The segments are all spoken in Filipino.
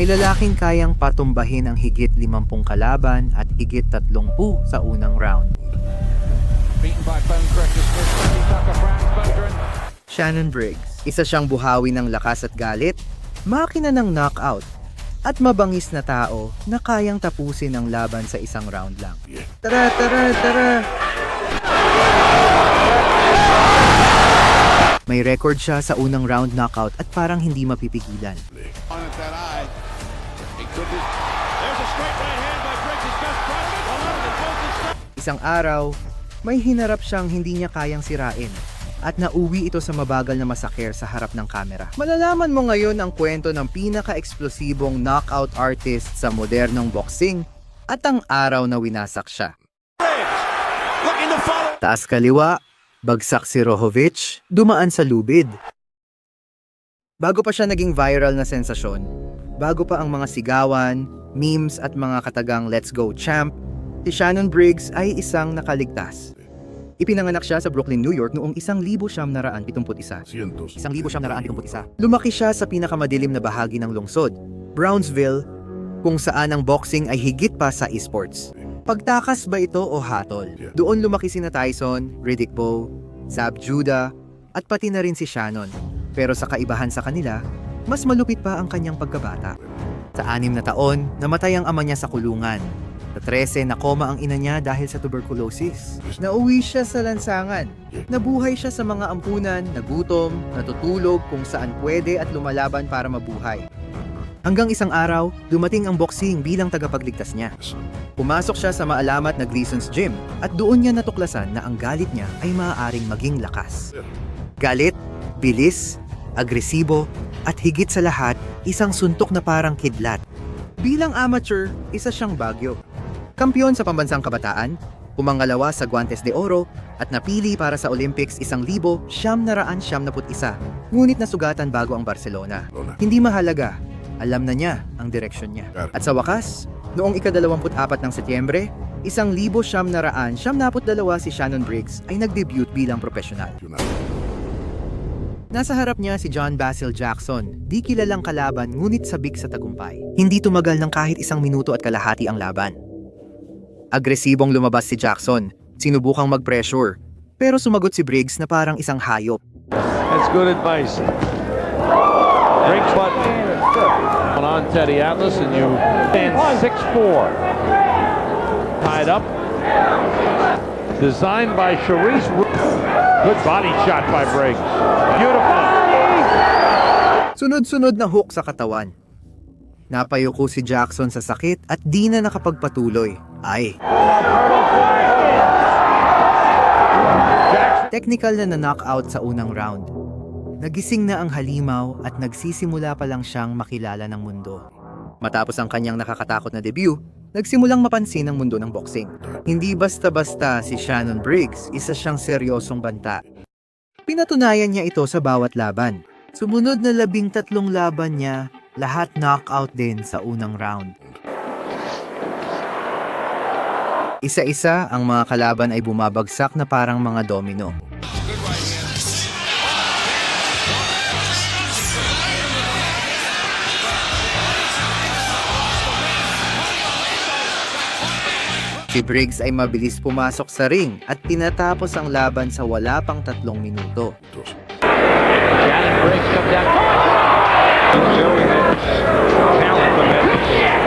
May lalaking kayang patumbahin ang higit 50 kalaban at higit 30 sa unang round. Shannon Briggs, isa siyang buhawi ng lakas at galit, makina ng knockout, at mabangis na tao na kayang tapusin ang laban sa isang round lang. Tara, tara, tara! May record siya sa unang round knockout at parang hindi mapipigilan. Isang araw, may hinarap siyang hindi niya kayang sirain at nauwi ito sa mabagal na masaker sa harap ng kamera. Malalaman mo ngayon ang kwento ng pinaka-eksplosibong knockout artist sa modernong boxing at ang araw na winasak siya. Taas kaliwa, bagsak si Rohovich, dumaan sa lubid. Bago pa siya naging viral na sensasyon, bago pa ang mga sigawan, memes at mga katagang "Let's go champ", si Shannon Briggs ay isang nakaligtas. Ipinanganak siya sa Brooklyn, New York noong 1971. Lumaki siya sa pinakamadilim na bahagi ng lungsod, Brownsville, kung saan ang boxing ay higit pa sa esports. Pagtakas ba ito o hatol? Doon lumaki sina Tyson, Riddick Bowe, Zab Judah, at pati na rin si Shannon. Pero sa kaibahan sa kanila, mas malupit pa ang kanyang pagkabata. Sa 6 na taon, namatay ang ama niya sa kulungan. Sa 13, nakoma ang ina niya dahil sa tuberculosis. Nauwi siya sa lansangan. Nabuhay siya sa mga ampunan, nagutom, natutulog kung saan pwede at lumalaban para mabuhay. Hanggang isang araw, dumating ang boxing bilang tagapagligtas niya. Pumasok siya sa maalamat na Gleason's Gym at doon niya natuklasan na ang galit niya ay maaaring maging lakas. Galit, bilis, agresibo, at higit sa lahat, isang suntok na parang kidlat. Bilang amateur, isa siyang bagyo. Kampiyon sa pambansang kabataan, pumangalawa sa Guantes de Oro, at napili para sa Olympics 1971, ngunit nasugatan bago ang Barcelona. Hindi mahalaga, alam na niya ang direksyon niya. At sa wakas, noong ika-24 ng Setyembre, 1972 si Shannon Briggs ay nag-debut bilang profesional. Nasa harap niya si John Basil Jackson, di kilalang kalaban ngunit sabik sa tagumpay. Hindi tumagal ng kahit 1 minuto at kalahati ang laban. Agresibong lumabas si Jackson, sinubukang mag-pressure, pero sumagot si Briggs na parang isang hayop. That's good advice. Briggs button on Teddy Atlas and you stand 6'4". Tied up. Designed by Charisse. Good body shot by Briggs. Beautiful. Sunod-sunod na hook sa katawan. Napayuko si Jackson sa sakit at di na nakapagpatuloy. Ay. Technical na knockout sa unang round. Nagising na ang halimaw at nagsisimula pa lang siyang makilala ng mundo. Matapos ang kanyang nakakatakot na debut, nagsimulang mapansin ang mundo ng boxing. Hindi basta-basta si Shannon Briggs, isa siyang seryosong banta. Pinatunayan niya ito sa bawat laban. Sumunod na 13 laban niya, lahat knockout din sa unang round. Isa-isa ang mga kalaban ay bumabagsak na parang mga domino. Si Briggs ay mabilis pumasok sa ring at tinatapos ang laban sa wala pang 3 minuto. Shannon Briggs comes down. He's showing that talent from him.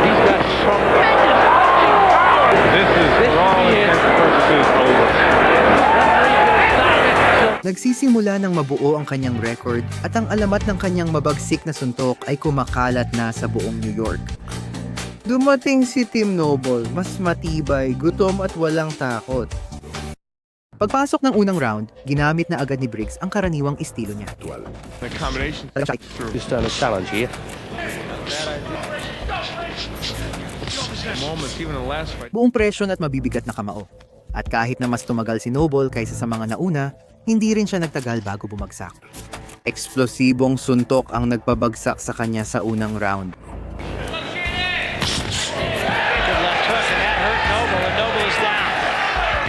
He's got tremendous. This is wrong versus over. Nagsisimula ng mabuo ang kanyang record at ang alamat ng kanyang mabagsik na suntok ay kumakalat na sa buong New York. Dumating si Tim Noble, mas matibay, gutom at walang takot. Pagpasok ng unang round, ginamit na agad ni Briggs ang karaniwang estilo niya. The combination. Just done a challenge here. Moments, even in the last fight. Buong presyon at mabibigat na kamao. At kahit na mas tumagal si Noble kaysa sa mga nauna, hindi rin siya nagtagal bago bumagsak. Eksplosibong suntok ang nagpabagsak sa kanya sa unang round.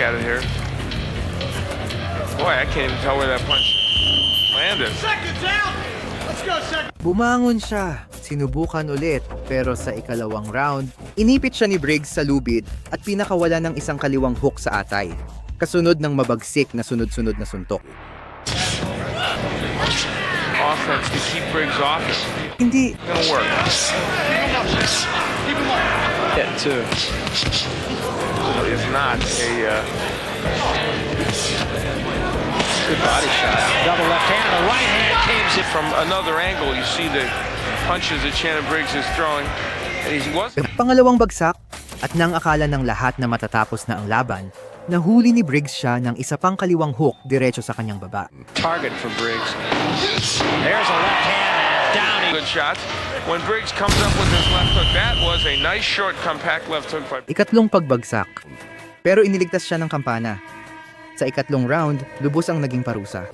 Out of here. Boy, I can't even tell where that punch landed. Bumangon siya. Sinubukan ulit, pero sa ikalawang round, inipit siya ni Briggs sa lubid at pinakawala ng isang kaliwang hook sa atay, kasunod ng mabagsik na sunod-sunod na suntok. Offense to keep Briggs off. Hindi Gonna work. Hit too. It's not a Good body shot. Double left hand, the right hand came in. from another angle. You see the punches that Shannon Briggs is throwing, and he wasn't. pangalawang bagsak at nang akala ng lahat na matatapos na ang laban, nahuli ni Briggs siya ng isa pang kaliwang hook diretso sa kanyang baba. Target for Briggs. There's a left hand and down he Good shots. When Briggs comes up with his left hook, that was a nice short compact left hook by. Ikatlong pagbagsak, pero iniligtas siya ng kampana. Sa ikatlong round, lubos ang naging parusa.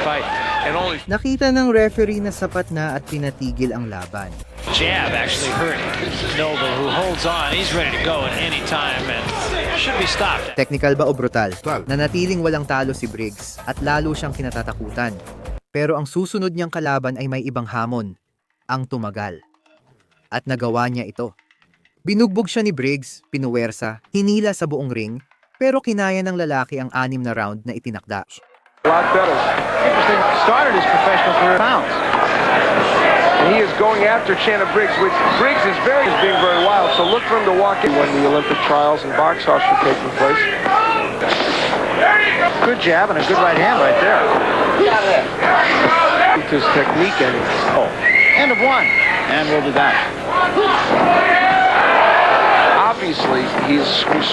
Fight. And only Nakita ng referee na sapat na at pinatigil ang laban. jab actually hurt Noble, who holds on. He's ready to go at any time and should be stopped. Technical ba o brutal? Nanatiling walang talo si Briggs at lalo siyang kinatatakutan. Pero ang susunod niyang kalaban ay may ibang hamon, ang tumagal. At nagawa niya ito. Binugbog siya ni Briggs, pinuwersa, hinila sa buong ring, pero kinaya ng lalaki ang 6 na round na itinakda. a lot better. Interesting. Started his professional career pounds. And he is going after Shannon Briggs, which Briggs is being very wild. So look for him to walk in when the Olympic trials and box offs are taking place. Good jab and a good right hand right there. His technique and End of one. And we'll be back. obviously he's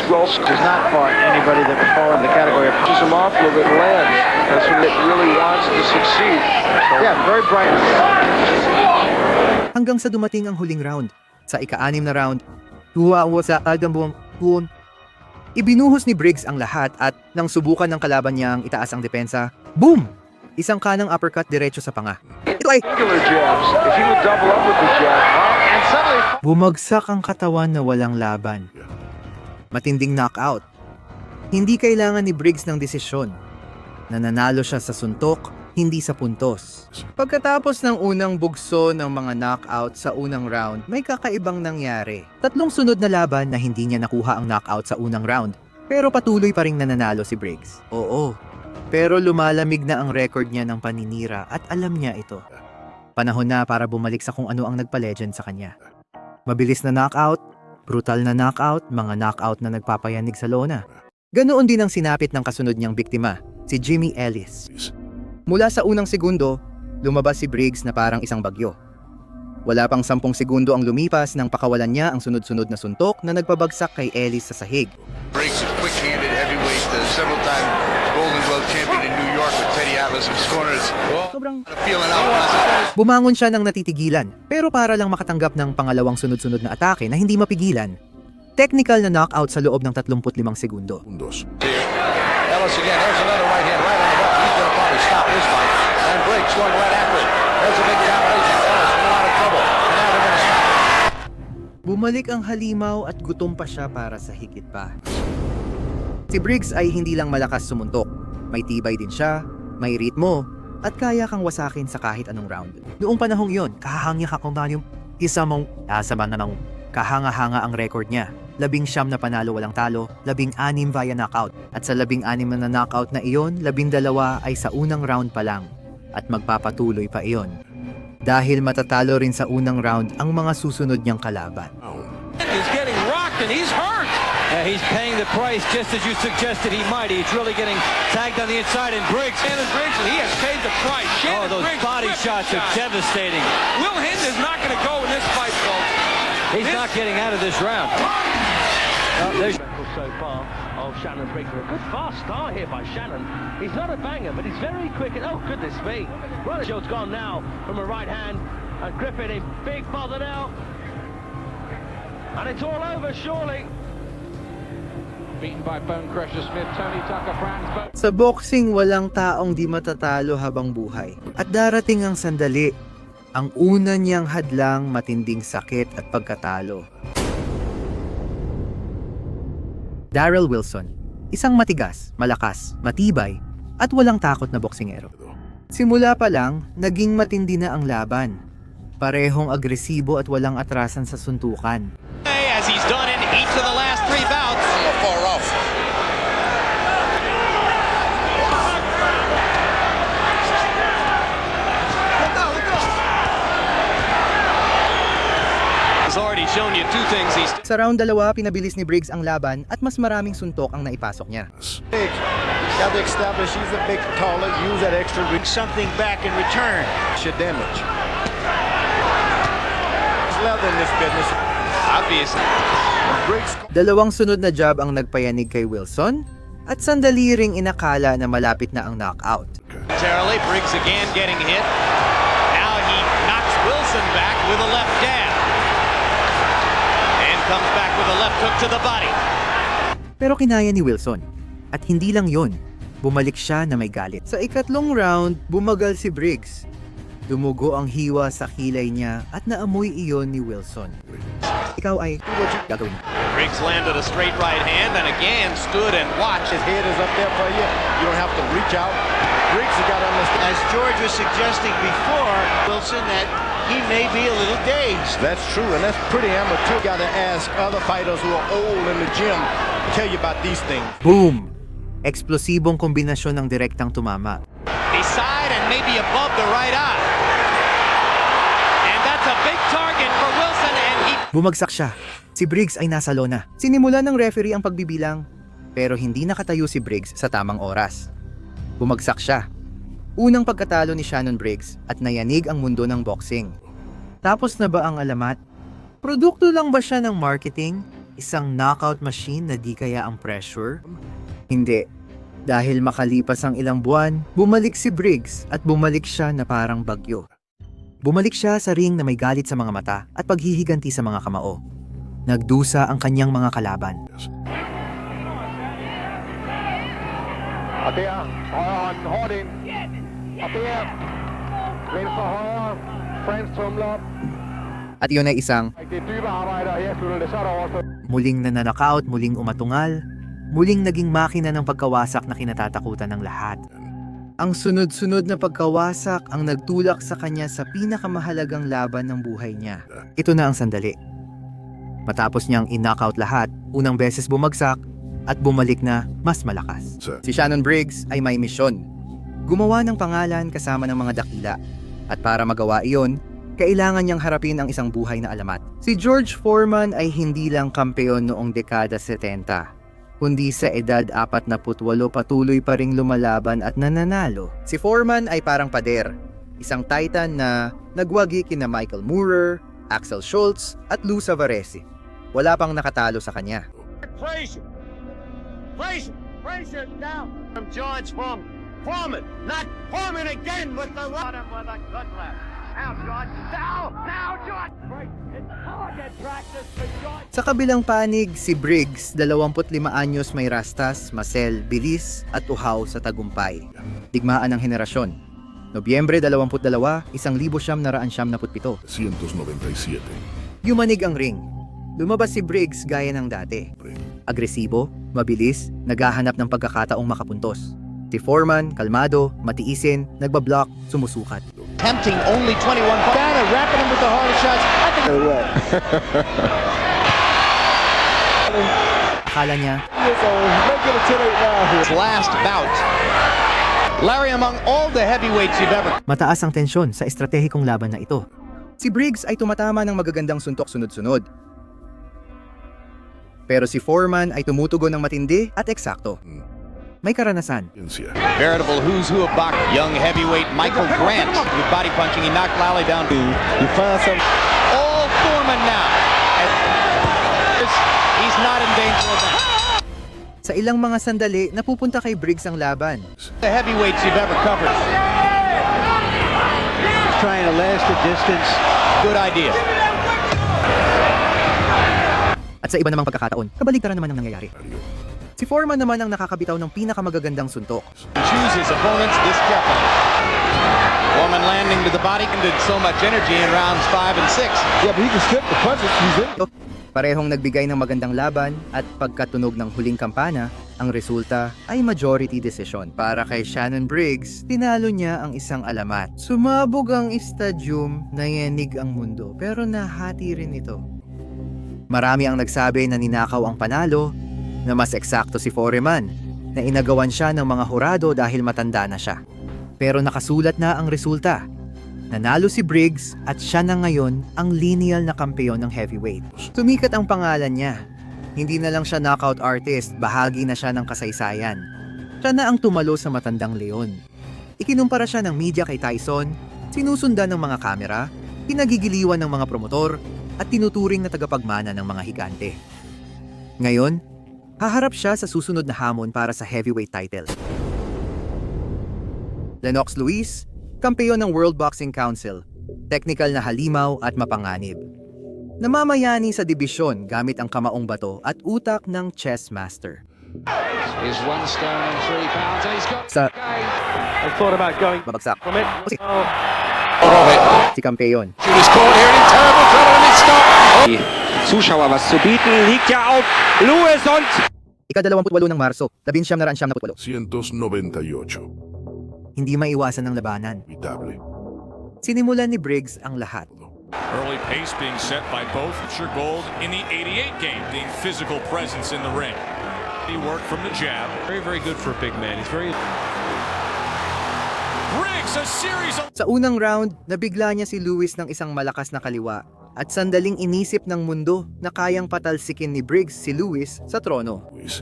well Does not fought anybody that would fall in the category of pushes him off a little bit and lands. That's when it really wants to succeed. So, yeah, very bright. Hanggang sa dumating ang huling round. Sa ika-6 na round, huwa sa Aldambong Poon. Ibinuhos ni Briggs ang lahat at nang subukan ng kalaban niyang itaas ang depensa, boom! Isang kanang uppercut diretso sa panga. Ito ay regular jabs. If he would double up with the jab, And suddenly, bumagsak ang katawan na walang laban. Matinding knockout. Hindi kailangan ni Briggs ng desisyon. Nananalo siya sa suntok, hindi sa puntos. Pagkatapos ng unang bugso ng mga knockout sa unang round, may kakaibang nangyari. 3 sunod na laban na hindi niya nakuha ang knockout sa unang round, pero patuloy pa ring nananalo si Briggs. Oo, pero lumalamig na ang record niya ng paninira at alam niya ito. Panahon na para bumalik sa kung ano ang nagpa-legend sa kanya. Mabilis na knockout, brutal na knockout, mga knockout na nagpapayanig sa lona. Ganoon din ang sinapit ng kasunod niyang biktima, si Jimmy Ellis. Mula sa unang segundo, lumabas si Briggs na parang isang bagyo. Wala pang 10 segundo ang lumipas nang pakawalan niya ang sunod-sunod na suntok na nagpabagsak kay Ellis sa sahig. Briggs is quick-handed heavyweight, several-time Golden Glove champion in New York with Teddy Atlas in his corners. Sobrang Feeling out. bumangon siya ng natitigilan, pero para lang makatanggap ng pangalawang sunod-sunod na atake na hindi mapigilan. Technical na knockout sa loob ng 35 segundo. Ellis again. There's another right hand right on the button. He's going to probably stop this fight. And Briggs going right after it. There's a big combination. Ellis in a lot of trouble. And now they're going to stop. Bumalik ang halimaw at gutom pa siya para sa higit pa. Si Briggs ay hindi lang malakas sumuntok. May tibay din siya, may ritmo, at kaya kang wasakin sa kahit anong round. Noong panahong yon, kahangya ka kung yung isa mong asama na ng kahanga-hanga ang record niya. 19 na panalo walang talo, 16 via knockout. At sa 16 na knockout na iyon, 12 ay sa unang round pa lang. At magpapatuloy pa iyon. Dahil matatalo rin sa unang round ang mga susunod niyang kalaban. he's getting rocked and he's hurt. Yeah, he's paying the price just as you suggested he might. He's really getting tagged on the inside and Briggs. Shannon Briggs, and he has paid the price. Oh, Shannon those Briggs body whipped shots the are shot. devastating. Will Hinden's not going to go in this fight, folks. He's not getting out of this round. There's so far of Shannon Briggs. A good fast start here by Shannon. He's not a banger, but he's very quick. And, oh, goodness me. Well, the shot's gone now from a right hand. And Griffin in big bother now. And it's all over, surely. beaten by Bone Crusher Smith, Tony Tucker, Franz Bone. Sa boxing, walang taong di matatalo habang buhay. At darating ang sandali, ang una niyang hadlang matinding sakit at pagkatalo. Darrell Wilson, isang matigas, malakas, matibay, at walang takot na boksingero. Simula pa lang, naging matindi na ang laban. Parehong agresibo at walang atrasan sa suntukan. As he's done in each of the last 3 bouts. Far off. He's already shown you 2 things. He's Sa round 2, pinabilis ni Briggs ang laban at mas maraming suntok ang naipasok niya. Got to establish he's a bit taller, use that extra reach. something back in return. Should damage. There's leather in this business. Obviously. Briggs Dalawang sunod na jab ang nagpayanig kay Wilson at sandali ring inakala na malapit na ang knockout. Terribly, Briggs again getting hit. Now he knocks Wilson back with a left jab. And comes back with a left hook to the body. Pero kinaya ni Wilson. At hindi lang yon, bumalik siya na may galit. Sa ikatlong round, bumagal si Briggs. Dumugo ang hiwa sa kilay niya at naamoy iyon ni Wilson. Ikaw ay gagawin mo. Briggs landed a straight right hand and again stood and watched. his head is up there for you. You don't have to reach out. Briggs has got to understand. As George was suggesting before, Wilson, that he may be a little dazed. That's true, and that's pretty amateur. Got to ask other fighters who are old in the gym to tell you about these things. Boom! Eksplosibong kombinasyon ng direktang tumama. Beside and maybe above the right eye. And that's a big target for Wilson and he... Bumagsak siya. Si Briggs ay nasa lona. Sinimulan ng referee ang pagbibilang, pero hindi nakatayo si Briggs sa tamang oras. Bumagsak siya. Unang pagkatalo ni Shannon Briggs at nayanig ang mundo ng boxing. Tapos na ba ang alamat? Produkto lang ba siya ng marketing? Isang knockout machine na di kaya ang pressure? Hindi. Dahil makalipas ang ilang buwan, bumalik si Briggs at bumalik siya na parang bagyo. Bumalik siya sa ring na may galit sa mga mata at paghihiganti sa mga kamao. Nagdusa ang kanyang mga kalaban. At yun ay isang muling nananakaut, muling umatungal, muling naging makina ng pagkawasak na kinatatakutan ng lahat. Ang sunod-sunod na pagkawasak ang nagtulak sa kanya sa pinakamahalagang laban ng buhay niya. Ito na ang sandali. Matapos niyang in-knockout lahat, unang beses bumagsak at bumalik na mas malakas. Si Shannon Briggs ay may misyon. Gumawa ng pangalan kasama ng mga dakila. At para magawa iyon, kailangan niyang harapin ang isang buhay na alamat. Si George Foreman ay hindi lang kampeon noong dekada 70, kundi sa edad 48 patuloy pa ring lumalaban at nananalo. Si Foreman ay parang pader, isang titan na nagwagi kina Michael Moorer, Axel Schultz at Lou Savarese. Wala pang nakatalo sa kanya. Frazier now from George Foreman, not Foreman again with the bottom with a good left. Now George, now George. It's target practice for George. Sa kabilang panig, si Briggs, 25 anyos, may rastas, masel, bilis at uhaw sa tagumpay. Digmaan ng henerasyon. Nobyembre 22, 1997. 197. Yumanig ang ring. Lumabas si Briggs gaya ng dati. Agresibo, mabilis, naghahanap ng pagkakataong makapuntos. Si Foreman, kalmado, matiisin, nagbablock, sumusukat. Tempting only 21 down and wrapping him with the harder shots. I think Akala niya, his last bout. Larry, among all the heavyweights you've ever mataas ang tensyon sa estratehikong laban na ito. Si Briggs ay tumatama ng magagandang suntok sunod-sunod. Pero si Foreman ay tumutugon ng matindi at eksakto. May karanasan. Veritable who's who of boxing. Young heavyweight Michael Grant with body punching. He knocked Lally down. You find some. All Foreman now. He's not in danger of that. Sa ilang mga sandali, napupunta kay Briggs ang laban. The heavyweights you've ever covered. trying to last the distance. Good idea. At sa iba namang pagkakataon, kabaligtaran naman ang nangyayari. Si Foreman naman ang nakakabitaw ng pinakamagagandang suntok. Choose his opponents this carefully. Foreman landing to the body and did so much energy in rounds 5 and 6. Yeah, but he can skip the punches. He's in. Parehong nagbigay ng magandang laban at pagkatunog ng huling kampana, Ang resulta ay majority decision. Para kay Shannon Briggs, tinalo niya ang isang alamat. Sumabog ang stadium, nayanig ang mundo, pero nahati rin ito. Marami ang nagsabi na ninakaw ang panalo, na mas eksakto si Foreman, na inagawan siya ng mga hurado dahil matanda na siya. Pero nakasulat na ang resulta. Nanalo si Briggs at siya na ngayon ang lineal na kampeon ng heavyweight. Sumikat ang pangalan niya. Hindi na lang siya knockout artist, bahagi na siya ng kasaysayan. Siya na ang tumalo sa matandang leon. Ikinumpara siya ng media kay Tyson, sinusundan ng mga kamera, pinagigiliwan ng mga promotor, at tinuturing na tagapagmana ng mga higante. Ngayon, haharap siya sa susunod na hamon para sa heavyweight title. Lennox Lewis, kampeon ng World Boxing Council, technical na halimaw at mapanganib. Namamayani sa dibisyon gamit ang kamaong bato at utak ng chess master. He's 1 stone and 3 pounds. And he's got Sa I thought about going babagsak, from it. Oh, si kampeon. Shoot is caught here in terrible trouble and it's stopped. Die Zuschauer was zu bieten, liegt ja auf Lewis und... Ika-28 ng Marso, 1998. 198. Hindi maiwasan ng labanan. Evitable. Sinimulan ni Briggs ang lahat. Early pace being set by both. Sure gold in the 88 game, being physical presence in the ring. He worked from the jab. very, very good for a big man. He's very... Briggs, a series of... Sa unang round, nabigla niya si Lewis ng isang malakas na kaliwa at sandaling inisip ng mundo na kayang patalsikin ni Briggs si Lewis sa trono. Luis.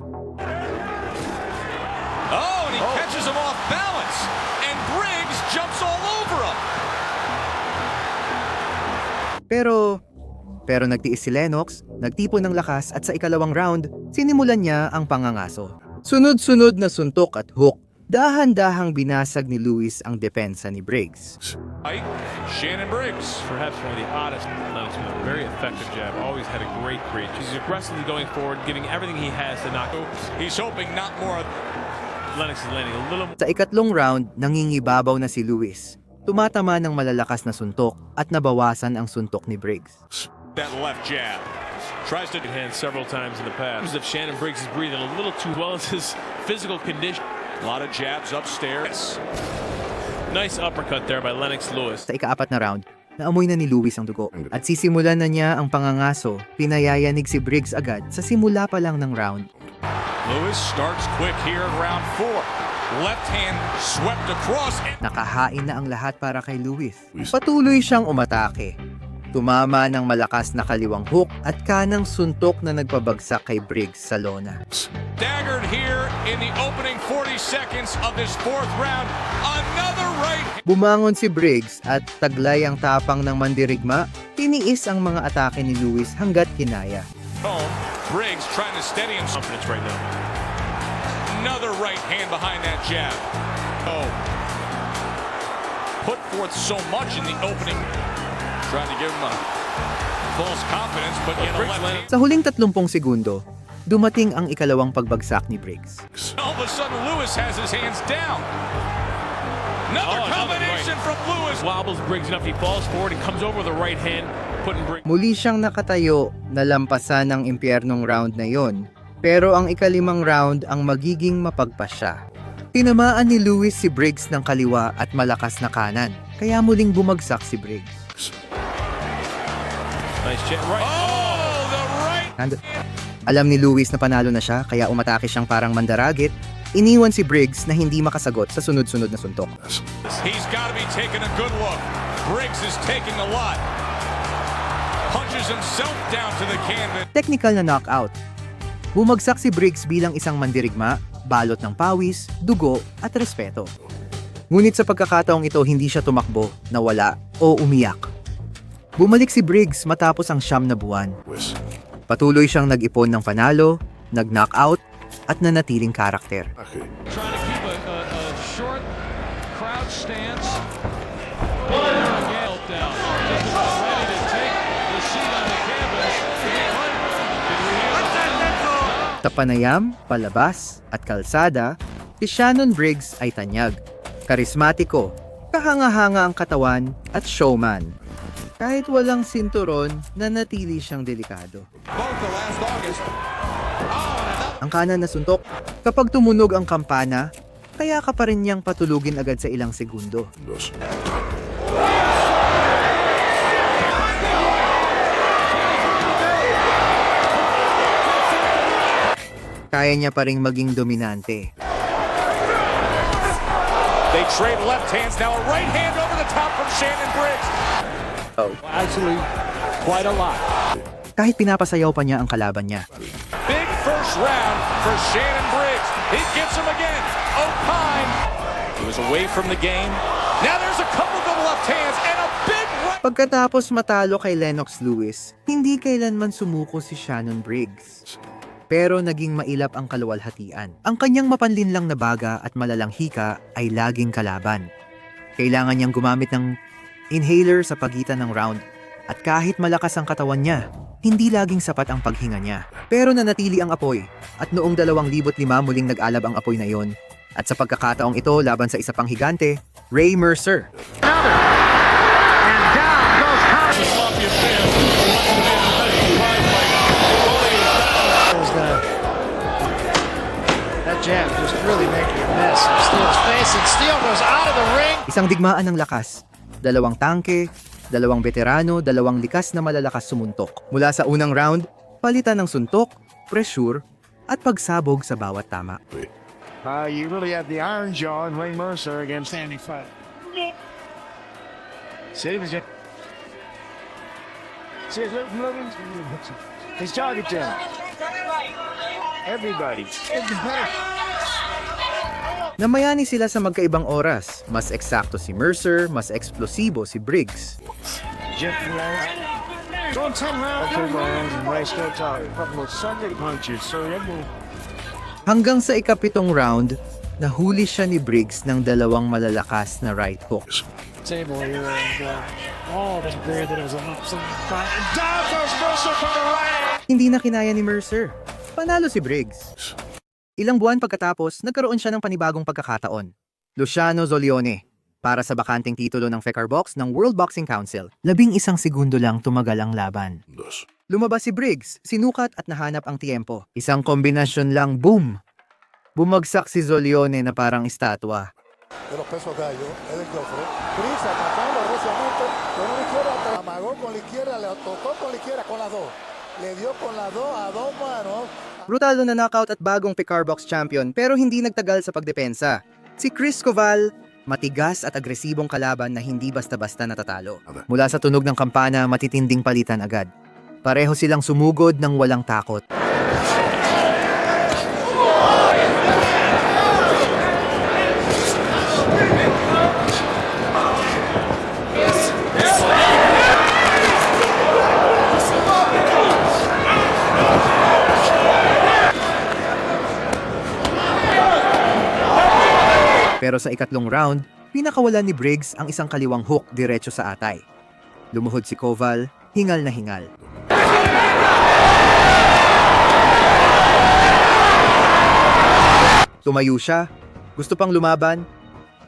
Oh, and he catches him off balance. And Briggs jumps all over him. Pero nagtiis si Lennox, nagtipon ng lakas at sa ikalawang round, sinimulan niya ang pangangaso. Sunod-sunod na suntok at hook, dahan-dahang binasag ni Lewis ang depensa ni Briggs. Shannon Briggs. Perhaps one of the oddest Lennox with a very effective jab. Always had a great reach. He's aggressively going forward, giving everything he has to knock. He's hoping not more. Lennox is landing a little... Sa ikatlong round, nangingibabaw na si Lewis. Tumatama ng malalakas na suntok at nabawasan ang suntok ni Briggs. That left jab. Tries to hand several times in the past. As if Shannon Briggs is breathing a little too well as his physical condition. A lot of jabs upstairs. Nice uppercut there by Lennox Lewis. Sa ikaapat na round, naamoy na ni Lewis ang dugo at sisimulan na niya ang pangangaso. Pinayayanig si Briggs agad sa simula pa lang ng round. Lewis starts quick here in round 4. Left hand swept across. Nakahain na ang lahat para kay Lewis. Patuloy siyang umatake. Tumama ng malakas na kaliwang hook at kanang suntok na nagpabagsak kay Briggs sa lona. Staggered here in the opening 40 seconds of this 4th round. Another right. Bumangon si Briggs at taglay ang tapang ng mandirigma, tiniis ang mga atake ni Lewis hanggat kinaya. Briggs trying to steady him. Confidence right now. Another right hand behind that jab. Oh. Put forth so much in the opening. Trying to give him a false confidence, but yet a left hand. Sa huling 30 segundo, dumating ang ikalawang pagbagsak ni Briggs. All of a sudden, Lewis has his hands down. Another combination from Lewis. Wobbles Briggs enough. He falls forward and comes over with the right hand, putting Briggs... Muli siyang nakatayo na lampasan ng impyernong round na yon. Pero ang ikalimang round ang magiging mapagpasya. Tinamaan ni Lewis si Briggs ng kaliwa at malakas na kanan, kaya muling bumagsak si Briggs. Nice jab. Right. Oh, the right. Alam ni Lewis na panalo na siya, kaya umatake siyang parang mandaragit. Iniwan si Briggs na hindi makasagot sa sunod-sunod na suntok. He's got to be taking a good look. Briggs is taking a lot. Punches himself down to the canvas. Technical na knockout. Bumagsak si Briggs bilang isang mandirigma, balot ng pawis, dugo at respeto. Ngunit sa pagkakataong ito hindi siya tumakbo, nawala o umiyak. Bumalik si Briggs matapos ang 9 na buwan. Patuloy siyang nag-ipon ng panalo, nag-knockout at nanatiling karakter. Trying to keep a short crouch stance. Down. Ready to take the seat on the canvas. Tapanayam, palabas at kalsada, si Shannon Briggs ay tanyag, karismatiko, kahanga-hanga ang katawan at showman. Kahit walang sinturon, nanatili siyang delikado. Both the last August. Oh, and another Ang kanan na suntok, kapag tumunog ang kampana, kaya ka pa rin niyang patulugin agad sa ilang segundo. 2. Kaya niya pa ring maging dominante. They trade left hands, now a right hand over the top from Shannon Briggs. Actually, quite a lot. Kahit pinapasayaw pa niya ang kalaban niya. Big first round for Shannon Briggs. He gets him again. O'Pine. He was away from the game. Now there's a couple of left hands and a big right. Pagkatapos matalo kay Lennox Lewis, hindi kailanman sumuko si Shannon Briggs. Pero naging mailap ang kaluwalhatian. Ang kanyang mapanlinlang na baga at malalang hika ay laging kalaban. Kailangan niyang gumamit ng inhaler sa pagitan ng round. At kahit malakas ang katawan niya, hindi laging sapat ang paghinga niya. Pero nanatili ang apoy. At noong 2005 muling nag-alab ang apoy na yon. At sa pagkakataong ito laban sa isa pang higante, Ray Mercer. Jab just really making a mess of Steele's face, and Steele goes out of the ring. Isang digmaan ng lakas. Dalawang tangke, dalawang veterano, dalawang likas na malalakas sumuntok. Mula sa unang round, palitan ng suntok, pressure, at pagsabog sa bawat tama. You really had the iron jaw in Ray Mercer against Andy Fight. He's targeting everybody. Namayani sila sa magkaibang oras. Mas eksakto si Mercer, mas eksplosibo si Briggs. Hanggang sa ikapitong round, nahuli siya ni Briggs ng dalawang malalakas na right hook. Hindi na kinaya ni Mercer. Panalo si Briggs. Ilang buwan pagkatapos, nagkaroon siya ng panibagong pagkakataon. Luciano Zolione, para sa bakanteng titulo ng Fekar Box ng World Boxing Council. 11 segundo lang tumagal ang laban. 2. Lumabas si Briggs, sinukat at nahanap ang tiempo. Isang kombinasyon lang, boom! Bumagsak si Zolione na parang estatwa. De los pesos gallo, es del Joffre. Briggs atacando reciamente con una izquierda, amagó con la izquierda, le tocó con la izquierda, con las dos. Le dio con las dos a dos manos. Brutal na knockout at bagong Fekar Box champion pero hindi nagtagal sa pagdepensa. Si Chris Koval, matigas at agresibong kalaban na hindi basta-basta natatalo. Mula sa tunog ng kampana, matitinding palitan agad. Pareho silang sumugod ng walang takot. Pero sa ikatlong round, pinakawalan ni Briggs ang isang kaliwang hook diretso sa atay. Lumuhod si Koval, hingal na hingal. Tumayo siya, gusto pang lumaban,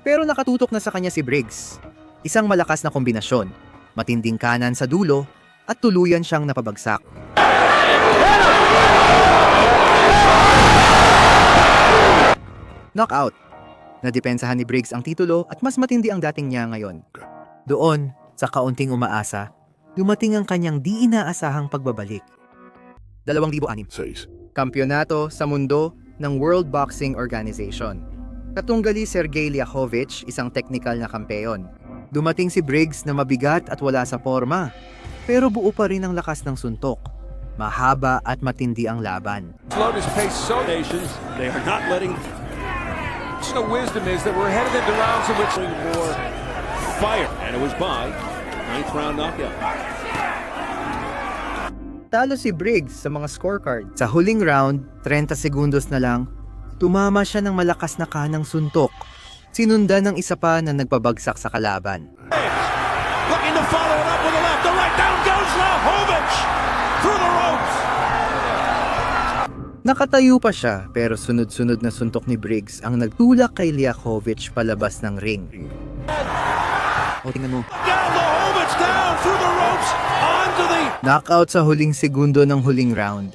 pero nakatutok na sa kanya si Briggs. Isang malakas na kombinasyon, matinding kanan sa dulo, at tuluyan siyang napabagsak. Knockout. Nadepensahan ni Briggs ang titulo at mas matindi ang dating niya ngayon. Doon, sa kaunting umaasa, dumating ang kanyang di inaasahang pagbabalik. 2006. 6. Kampyonato sa mundo ng World Boxing Organization. Katunggali Sergey Liakhovich, isang technical na kampeon. Dumating si Briggs na mabigat at wala sa forma, pero buo pa rin ang lakas ng suntok. Mahaba at matindi ang laban. Slowed his pace so nations. They are not letting. The wisdom is that we're headed into rounds in which for fire, and it was by 9th round knockout. Talo si Briggs sa mga scorecard. Sa huling round, 30 segundos na lang, tumama siya ng malakas na kanang suntok. Sinundan ng isa pa na nagpabagsak sa kalaban. Looking to follow it up with the left. The right down goes Lahovich through the ropes. Nakatayo pa siya pero sunod-sunod na suntok ni Briggs ang nagtulak kay Liakhovich palabas ng ring. Tingnan mo. Down through the ropes onto the Knockout sa huling segundo ng huling round.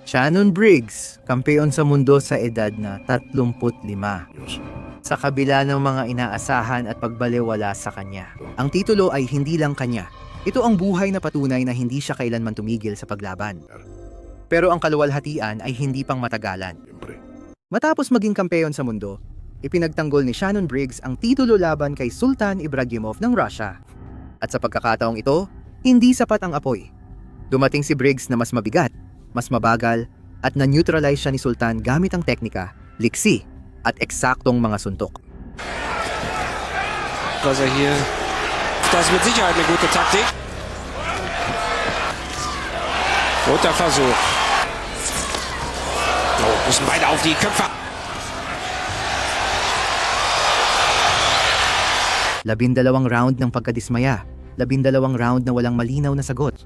Shannon Briggs, kampeon sa mundo sa edad na 35. Sa kabila ng mga inaasahan at pagbaliwala sa kanya. Ang titulo ay hindi lang kanya. Ito ang buhay na patunay na hindi siya kailanman tumigil sa paglaban. Pero ang kaluwalhatian ay hindi pang matagalan. Matapos maging kampeon sa mundo, ipinagtanggol ni Shannon Briggs ang titulo laban kay Sultan Ibragimov ng Russia. At sa pagkakataong ito, hindi sapat ang apoy. Dumating si Briggs na mas mabigat, mas mabagal, at na-neutralize siya ni Sultan gamit ang teknika, liksi, at eksaktong mga suntok. Das ist mit Sicherheit eine gute Taktik. Guter Versuch. Oh, müssen beide auf die Köpfe. 12 round ng pagkadismaya. 12 round na walang malinaw na sagot.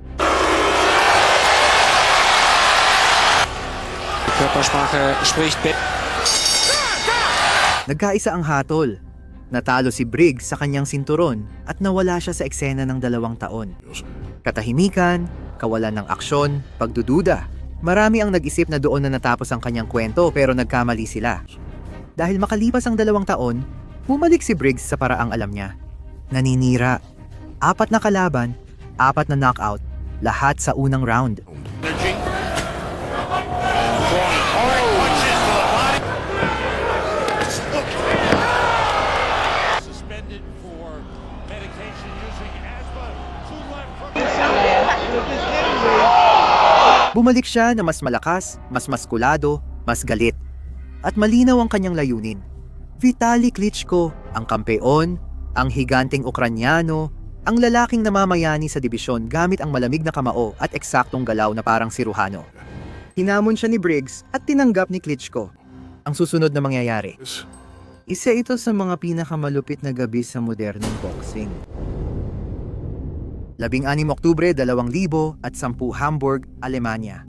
Körpersprache spricht. Nagkaisa ang hatol. Natalo si Briggs sa kanyang sinturon at nawala siya sa eksena ng 2 taon. Katahimikan, kawalan ng aksyon, pagdududa. Marami ang nag-isip na doon na natapos ang kanyang kwento pero nagkamali sila. Dahil makalipas ang 2 taon, bumalik si Briggs sa paraang alam niya. Naninira. 4 na kalaban, 4 na knockout, lahat sa unang round. Bumalik siya na mas malakas, mas maskulado, mas galit. At malinaw ang kanyang layunin. Vitali Klitschko, ang kampeon, ang higanteng Ukranyano, ang lalaking namamayani sa dibisyon gamit ang malamig na kamao at eksaktong galaw na parang si Ruhano. Hinamon siya ni Briggs at tinanggap ni Klitschko. Ang susunod na mangyayari. Isa ito sa mga pinakamalupit na gabi sa modernong boxing. 16 Oktubre 2010 at 10 Hamburg, Alemanya.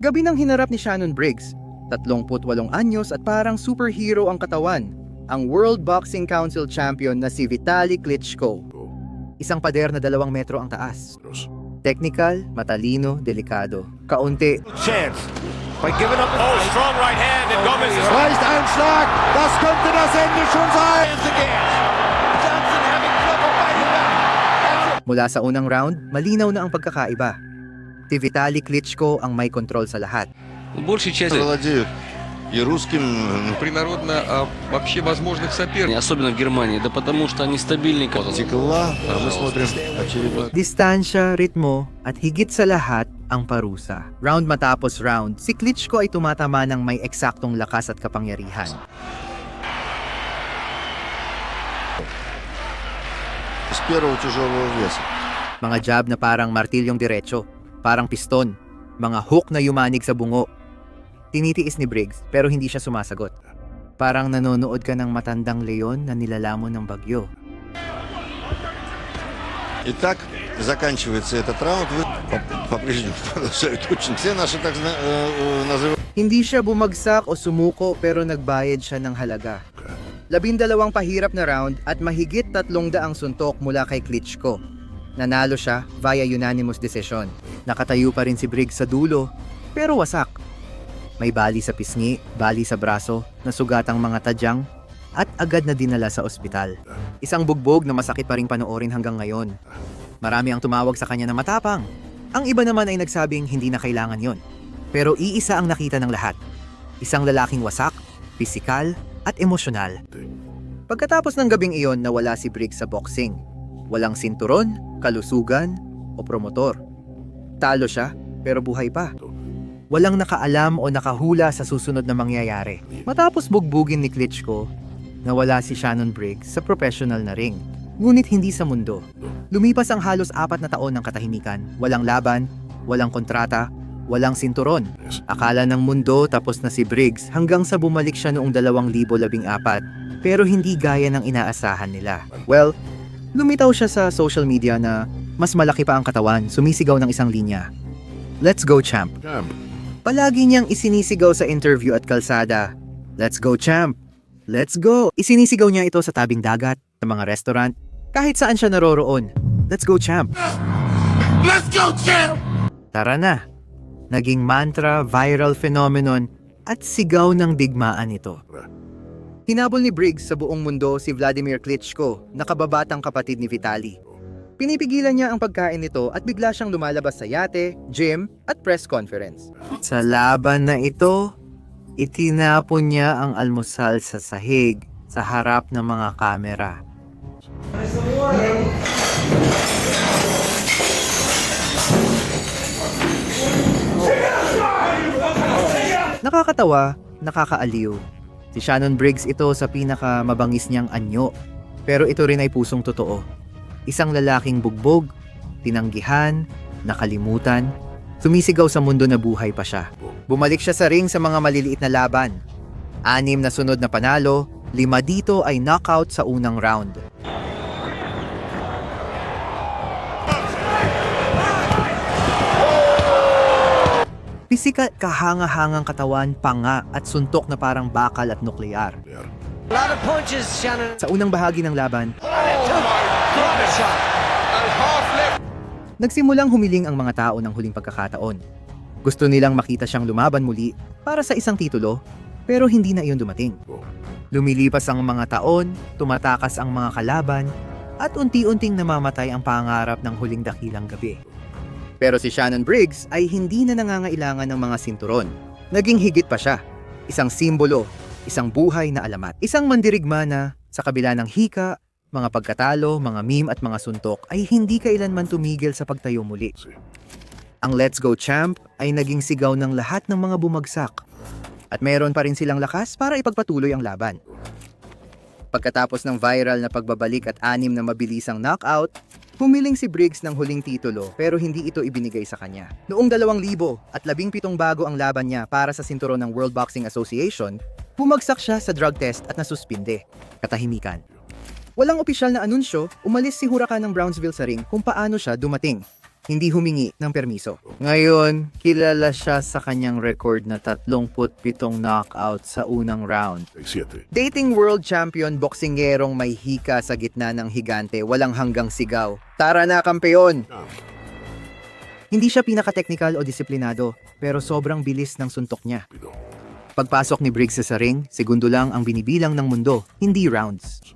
Gabi ng hinarap ni Shannon Briggs, 38 anyos at parang superhero ang katawan, ang World Boxing Council champion na si Vitali Klitschko. Isang pader na 2 metro ang taas. Technical, matalino, delikado. Kaunti. Chance. By giving up Strong right hand and Gomez is Einschlag. Das könnte das Ende schon sein. Johnson having trouble fighting back. Mula sa unang round, malinaw na ang pagkakaiba. Si Vitali Klitschko ang may kontrol sa lahat. Большей части владеют и русским, принародно, а вообще возможных соперников. Особенно в Германии, да потому что они стабильнее. Текла, мы смотрим очередной. Distansya, ritmo, at higit sa lahat, ang parusa. Round matapos round, si Klitschko ay tumatama ng may eksaktong lakas at kapangyarihan. С первого тяжелого веса. Mga jab na parang martilyong diretso, parang piston, mga hook na yumanig sa bungo. Tinitiis ni Briggs pero hindi siya sumasagot. Parang nanonood ka ng matandang leon na nilalamon ng bagyo. Итак, заканчивается этот раунд. Вы по-прежнему продолжают очень. Все наши так называют. Hindi siya bumagsak o sumuko pero nagbayad siya ng halaga. 12 pahirap na round at mahigit 300 suntok mula kay Klitschko. Nanalo siya via unanimous decision. Nakatayo pa rin si Briggs sa dulo, pero wasak. May bali sa pisngi, bali sa braso, nasugatang mga tadyang, at agad na dinala sa ospital. Isang bugbog na masakit pa rin panoorin hanggang ngayon. Marami ang tumawag sa kanya na matapang. Ang iba naman ay nagsabing hindi na kailangan yon. Pero iisa ang nakita ng lahat. Isang lalaking wasak, pisikal, at emosyonal. Pagkatapos ng gabing iyon, nawala si Briggs sa boxing. Walang sinturon, kalusugan, o promotor. Talo siya, pero buhay pa. Walang nakaalam o nakahula sa susunod na mangyayari. Matapos bugbugin ni Klitschko, nawala si Shannon Briggs sa professional na ring. Ngunit hindi sa mundo. Lumipas ang halos 4 na taon ng katahimikan. Walang laban, walang kontrata, walang sinturon. Akala ng mundo tapos na si Briggs hanggang sa bumalik siya noong 2014. Pero hindi gaya ng inaasahan nila. Well, lumitaw siya sa social media na mas malaki pa ang katawan, sumisigaw ng isang linya. Let's go, champ. Palagi niyang isinisigaw sa interview at kalsada. Let's go, champ. Let's go. Isinisigaw niya ito sa tabing dagat, sa mga restaurant, kahit saan siya naroroon. Let's go, champ. Let's go, champ! Tara na. Naging mantra, viral phenomenon, at sigaw ng digmaan ito. Hinabol ni Briggs sa buong mundo si Vladimir Klitschko, na kababatang kapatid ni Vitali. Pinipigilan niya ang pagkain nito at bigla siyang lumalabas sa yate, gym, at press conference. Sa laban na ito, itinapon niya ang almusal sa sahig sa harap ng mga kamera. Nakakatawa, nakakaaliw. Si Shannon Briggs ito sa pinakamabangis niyang anyo, pero ito rin ay pusong totoo. Isang lalaking bugbog, tinanggihan, nakalimutan, sumisigaw sa mundo na buhay pa siya. Bumalik siya sa ring sa mga maliliit na laban. 6 na sunod na panalo, 5 dito ay knockout sa unang round. Pisikal, kahanga-hangang katawan, panga at suntok na parang bakal at nuklear. A lot of punches, Shannon. Sa unang bahagi ng laban, nagsimulang humiling ang mga tao ng huling pagkakataon. Gusto nilang makita siyang lumaban muli para sa isang titulo, pero hindi na iyon dumating. Lumilipas ang mga taon, tumatakas ang mga kalaban, at unti-unting namamatay ang pangarap ng huling dakilang gabi. Pero si Shannon Briggs ay hindi na nangangailangan ng mga sinturon. Naging higit pa siya. Isang simbolo, isang buhay na alamat. Isang mandirigma na, sa kabila ng hika, mga pagkatalo, mga meme at mga suntok ay hindi kailanman tumigil sa pagtayo muli. Ang Let's Go Champ ay naging sigaw ng lahat ng mga bumagsak. At meron pa rin silang lakas para ipagpatuloy ang laban. Pagkatapos ng viral na pagbabalik at 6 na mabilisang knockout, humiling si Briggs ng huling titulo pero hindi ito ibinigay sa kanya. Noong 2017 bago ang laban niya para sa sinturon ng World Boxing Association, bumagsak siya sa drug test at nasuspinde. Katahimikan. Walang opisyal na anunsyo, umalis si Huracan ng Brownsville sa ring kung paano siya dumating. Hindi humingi ng permiso. Ngayon, kilala siya sa kanyang record na 37 knockout sa unang round. Dating world champion boksingerong may hika sa gitna ng higante, walang hanggang sigaw. Tara na, kampeon! Hindi siya pinaka-technical o disiplinado, pero sobrang bilis ng suntok niya. Pagpasok ni Briggs sa ring, segundo lang ang binibilang ng mundo, hindi rounds.